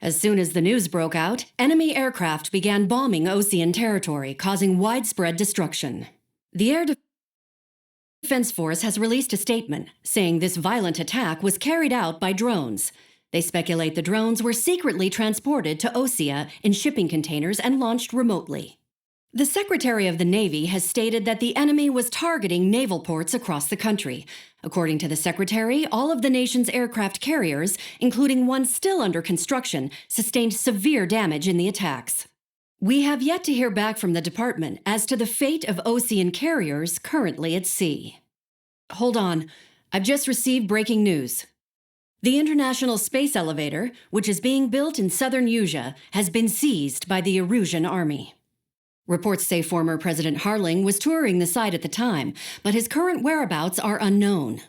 As soon as the news broke out, enemy aircraft began bombing Osean territory, causing widespread destruction. The Air Defense Force has released a statement saying this violent attack was carried out by drones. They speculate the drones were secretly transported to Osea in shipping containers and launched remotely. The Secretary of the Navy has stated that the enemy was targeting naval ports across the country. According to the Secretary, all of the nation's aircraft carriers, including one still under construction, sustained severe damage in the attacks. We have yet to hear back from the department as to the fate of Osean carriers currently at sea. Hold on, I've just received breaking news. The International Space Elevator, which is being built in southern Usea, has been seized by the Erusian army. Reports say former President Harling was touring the site at the time, but his current whereabouts are unknown.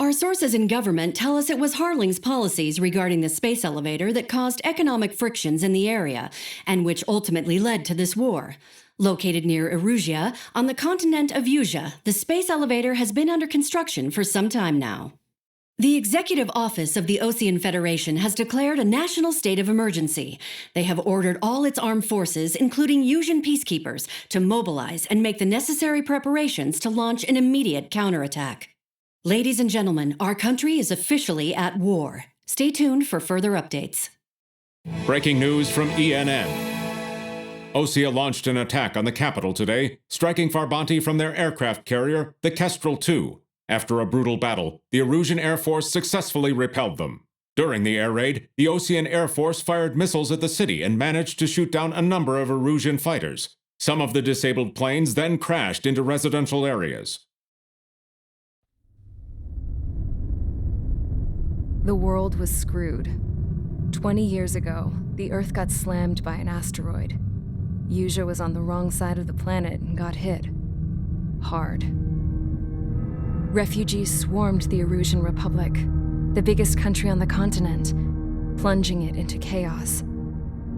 Our sources in government tell us it was Harling's policies regarding the space elevator that caused economic frictions in the area, and which ultimately led to this war. Located near Erusia, on the continent of Usea, the space elevator has been under construction for some time now. The Executive Office of the Osean Federation has declared a national state of emergency. They have ordered all its armed forces, including Usean peacekeepers, to mobilize and make the necessary preparations to launch an immediate counterattack. Ladies and gentlemen, our country is officially at war. Stay tuned for further updates. Breaking news from ENN. Osea launched an attack on the capital today, striking Farbanti from their aircraft carrier, the Kestrel II. After a brutal battle, the Erusian Air Force successfully repelled them. During the air raid, the Osean Air Force fired missiles at the city and managed to shoot down a number of Erusian fighters. Some of the disabled planes then crashed into residential areas. The world was screwed. 20 years ago, the Earth got slammed by an asteroid. Usea was on the wrong side of the planet and got hit. Hard. Refugees swarmed the Erusian Republic, the biggest country on the continent, plunging it into chaos.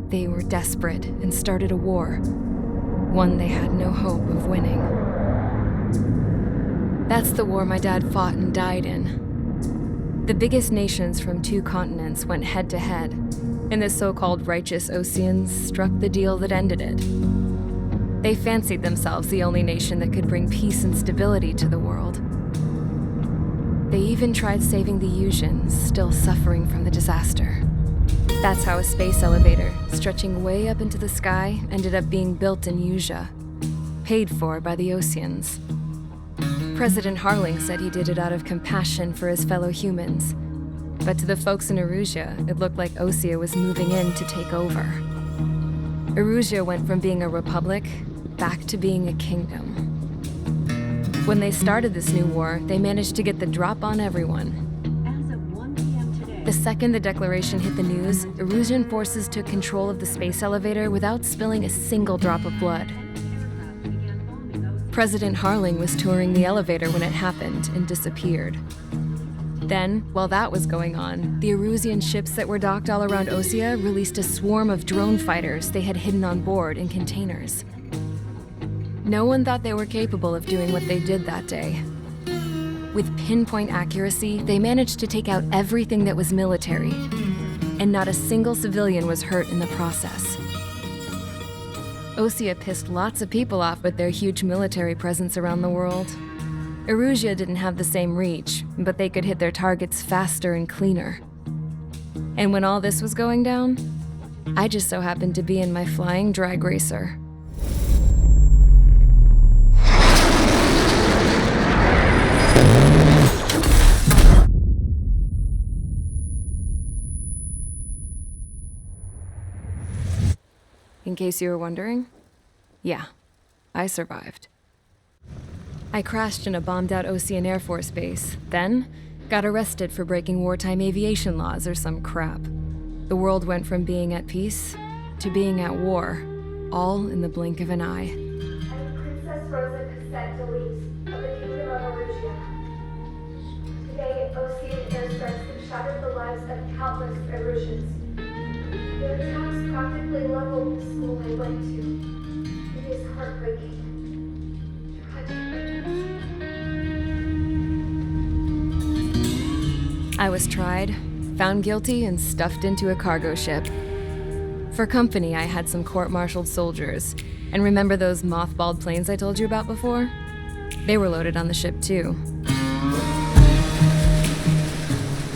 They were desperate and started a war, one they had no hope of winning. That's the war my dad fought and died in. The biggest nations from 2 continents went head-to-head, and the so-called righteous Oseans struck the deal that ended it. They fancied themselves the only nation that could bring peace and stability to the world. They even tried saving the Useans, still suffering from the disaster. That's how a space elevator, stretching way up into the sky, ended up being built in Usea, paid for by the Oseans. President Harling said he did it out of compassion for his fellow humans, but to the folks in Erusia, it looked like Osea was moving in to take over. Erusia went from being a republic back to being a kingdom. When they started this new war, they managed to get the drop on everyone. As of 1 p.m. today, The second the declaration hit the news, Erusian forces took control of the space elevator without spilling a single drop of blood. President Harling was touring the elevator when it happened and disappeared. Then, while that was going on, the Erusian ships that were docked all around Osea released a swarm of drone fighters they had hidden on board in containers. No one thought they were capable of doing what they did that day. With pinpoint accuracy, they managed to take out everything that was military, and not a single civilian was hurt in the process. Osea pissed lots of people off with their huge military presence around the world. Erusia didn't have the same reach, but they could hit their targets faster and cleaner. And when all this was going down, I just so happened to be in my flying drag racer. In case you were wondering, yeah, I survived. I crashed in a bombed-out Osean Air Force base, then got arrested for breaking wartime aviation laws or some crap. The world went from being at peace to being at war, all in the blink of an eye. I'm Princess Rosa Cassette Delise of the Kingdom of Erusia. Today, Osean airstrikes have shattered the lives of countless Erusians. The attacks practically leveled the school I went to. It is heartbreaking. Tragic. I was tried, found guilty and stuffed into a cargo ship. For company, I had some court-martialed soldiers. And remember those mothballed planes I told you about before? They were loaded on the ship too.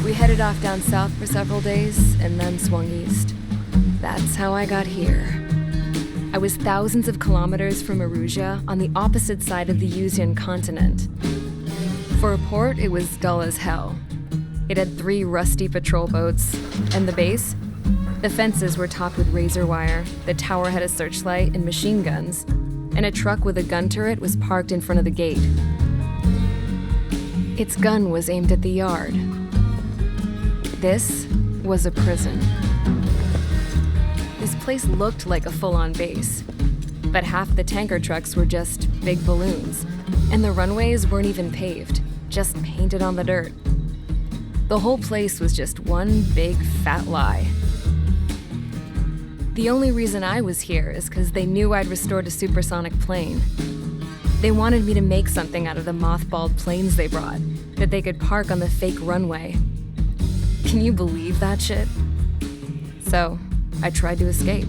We headed off down south for several days and then swung east. That's how I got here. I was thousands of kilometers from Erusia on the opposite side of the Yuzian continent. For a port, it was dull as hell. It had 3 rusty patrol boats, and the base? The fences were topped with razor wire, the tower had a searchlight and machine guns, and a truck with a gun turret was parked in front of the gate. Its gun was aimed at the yard. This was a prison. This place looked like a full-on base, but half the tanker trucks were just big balloons, and the runways weren't even paved, just painted on the dirt. The whole place was just one big fat lie. The only reason I was here is because they knew I'd restored a supersonic plane. They wanted me to make something out of the mothballed planes they brought, that they could park on the fake runway. Can you believe that shit? So, I tried to escape.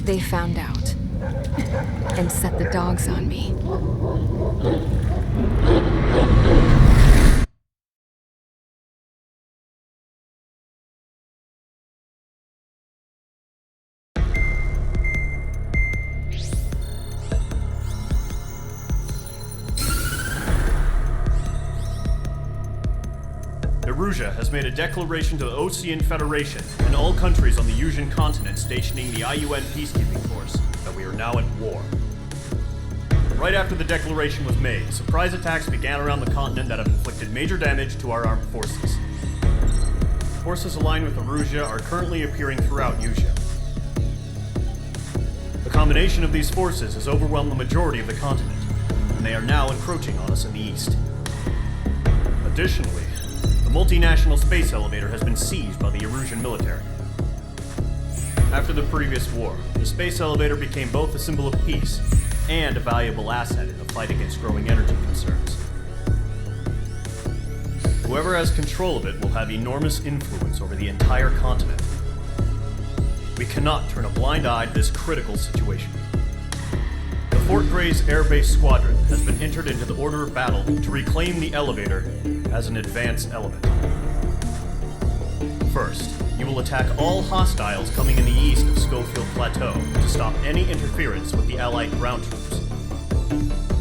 They found out and set the dogs on me. Erusia has made a declaration to the Osean Federation and all countries on the Yuzian continent stationing the IUN peacekeeping force that we are now at war. Right after the declaration was made, surprise attacks began around the continent that have inflicted major damage to our armed forces. Forces aligned with Erusia are currently appearing throughout Yusia. The combination of these forces has overwhelmed the majority of the continent, and they are now encroaching on us in the east. Additionally, the multinational space elevator has been seized by the Erusian military. After the previous war, the space elevator became both a symbol of peace and a valuable asset in the fight against growing energy concerns. Whoever has control of it will have enormous influence over the entire continent. We cannot turn a blind eye to this critical situation. The Fort Gray's Air Base Squadron has been entered into the order of battle to reclaim the elevator as an advance element. First, you will attack all hostiles coming in the east of Schofield Plateau to stop any interference with the Allied ground troops.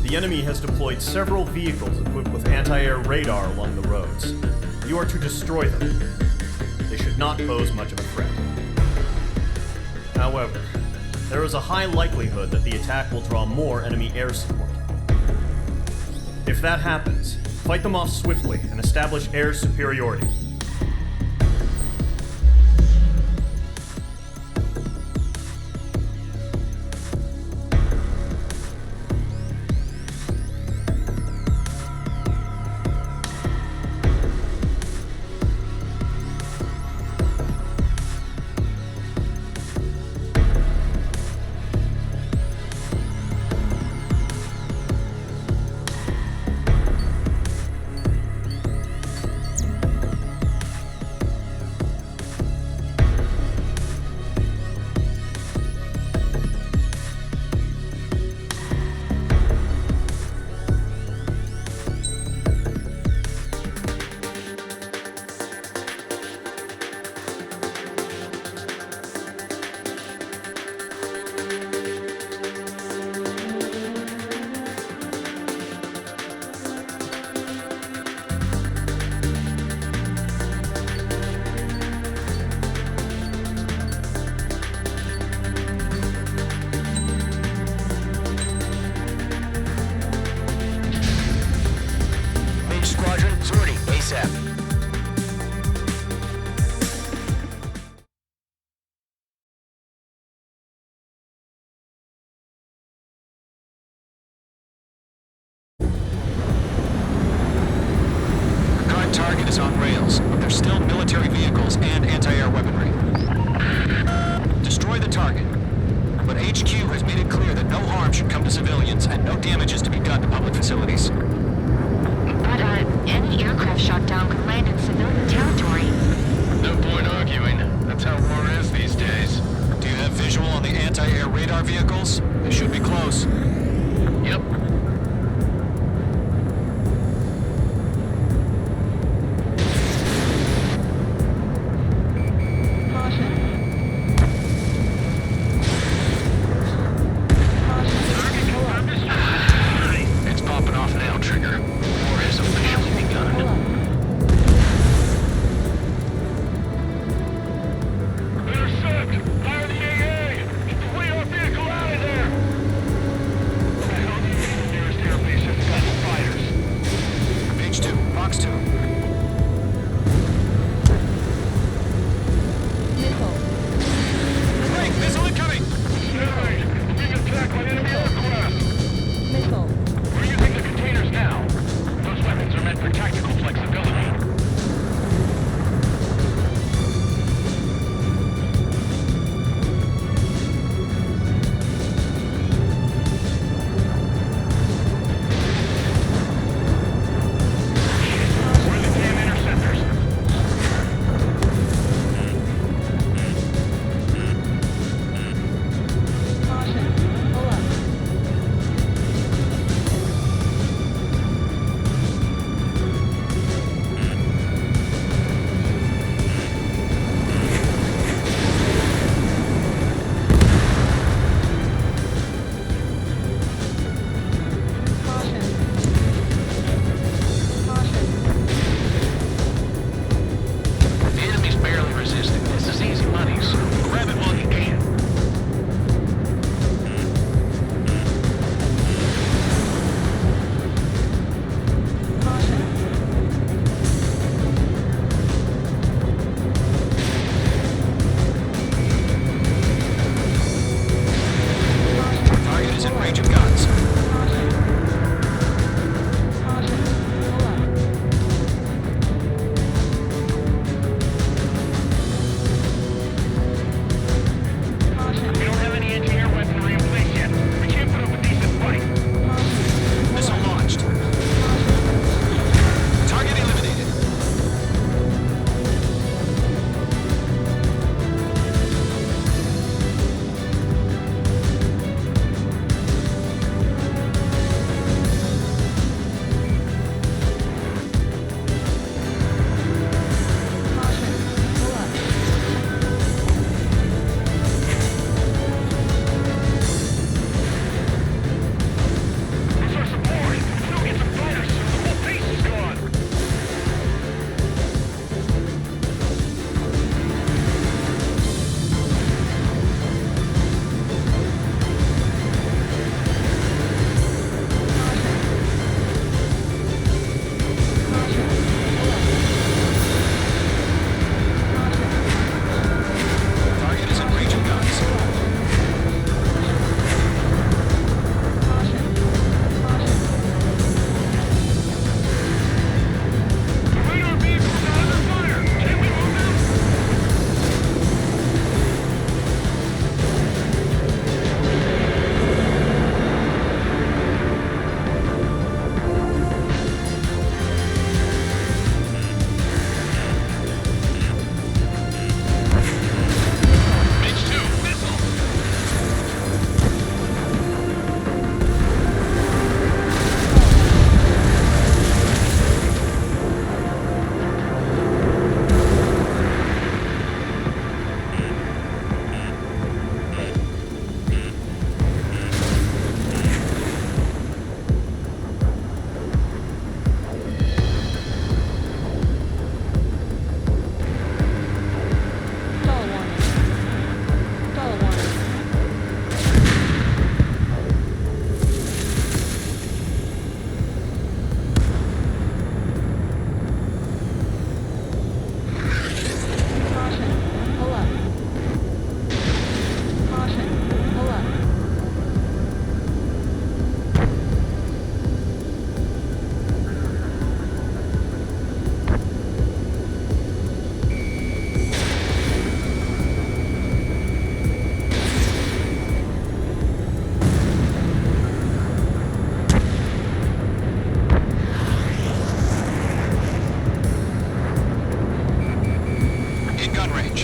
The enemy has deployed several vehicles equipped with anti-air radar along the roads. You are to destroy them. They should not pose much of a threat. However, there is a high likelihood that the attack will draw more enemy air support. If that happens, fight them off swiftly and establish air superiority.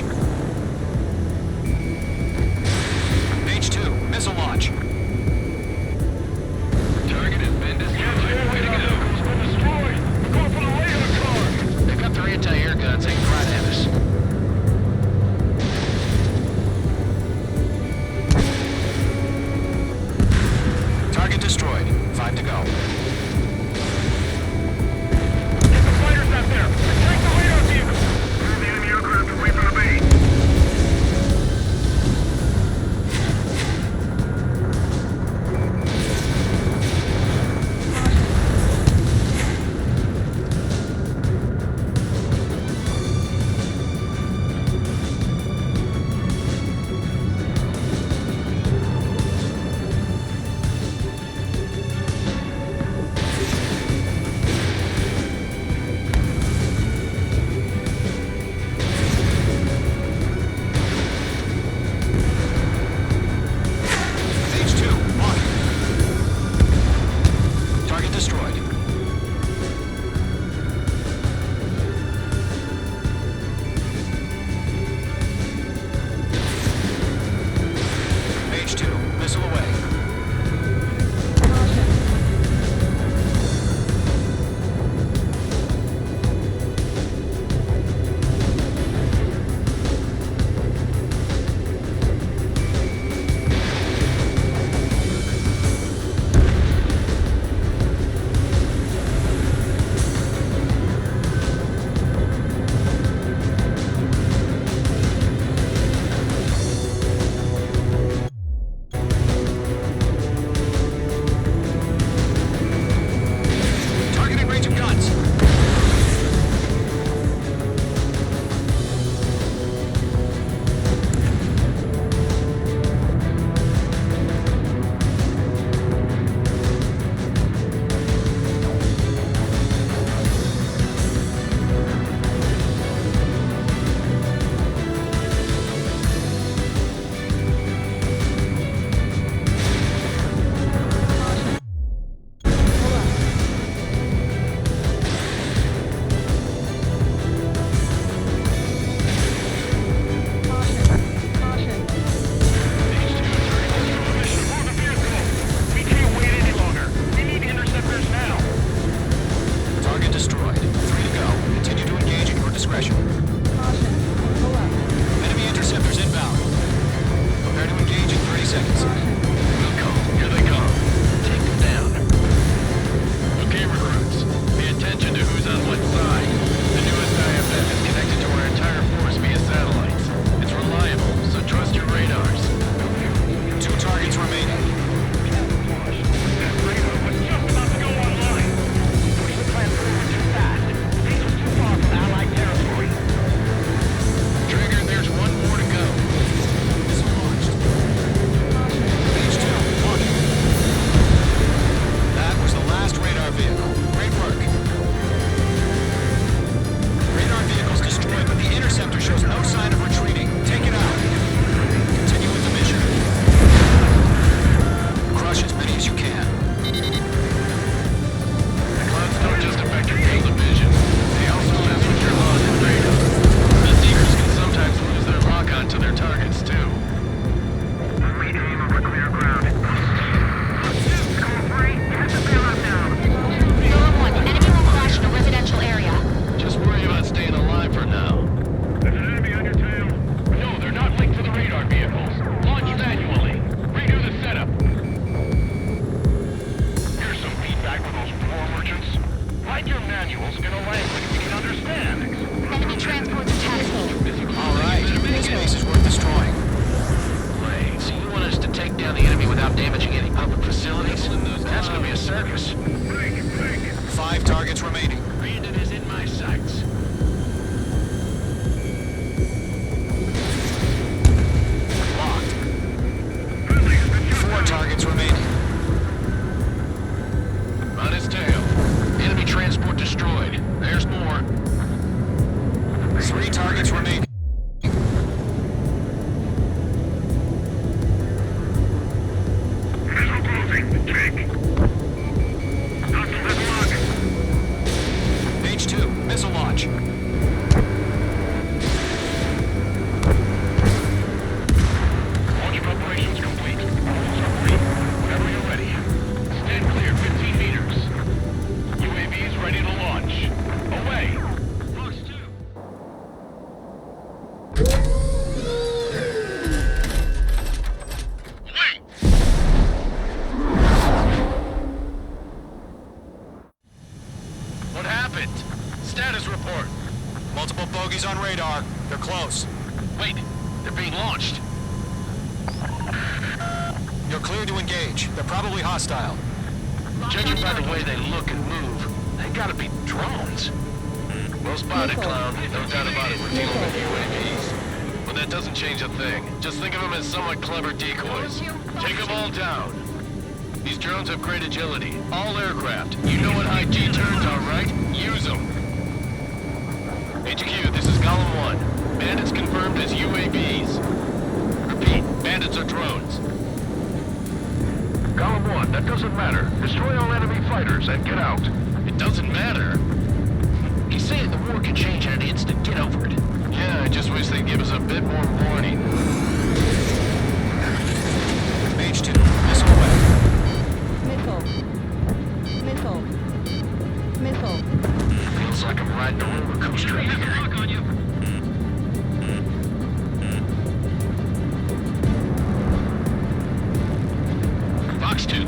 launch. H2, missile launch. Target has been destroyed. Way to go. It's been destroyed. We're going for the radar car. They've got their anti-air guns aimed right at us. Target destroyed. 5 to go. Get the fighters out there. Attack the radar vehicle. Clear the enemy aircraft away from the base. Wait, they're being launched. You're clear to engage. They're probably hostile. Judging by the way they look and move, they gotta be drones. Well spotted, clown. No doubt about it, we're dealing with UAVs. But that doesn't change a thing. Just think of them as somewhat clever decoys. Take them all down. These drones have great agility. All aircraft. You know what high G turns are, right? Use them. HQ, this is column 1. Bandits confirmed as UAVs. Repeat, bandits are drones. Column 1, that doesn't matter. Destroy all enemy fighters and get out. It doesn't matter? He's saying the war can change in an instant. Get over it. Yeah, I just wish they'd give us a bit more warning. Mage 2, missile away. Missile. Feels like I'm riding a roller coaster here. Fox 2.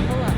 Pull up.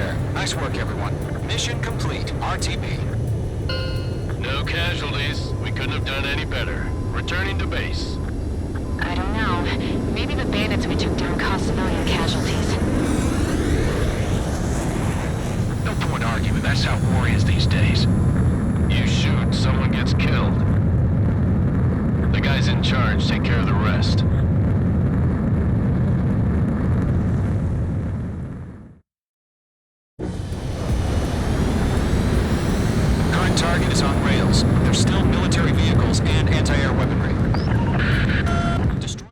there. Nice work, everyone. Mission complete. RTB. No casualties. We couldn't have done any better. Returning to base. I don't know. Maybe the bandits we took down caused a million casualties. No point arguing. That's how war is these days. You shoot, someone gets killed. The guys in charge take care of the rest. Current target is on rails. There's still military vehicles and anti-air weaponry. Destroy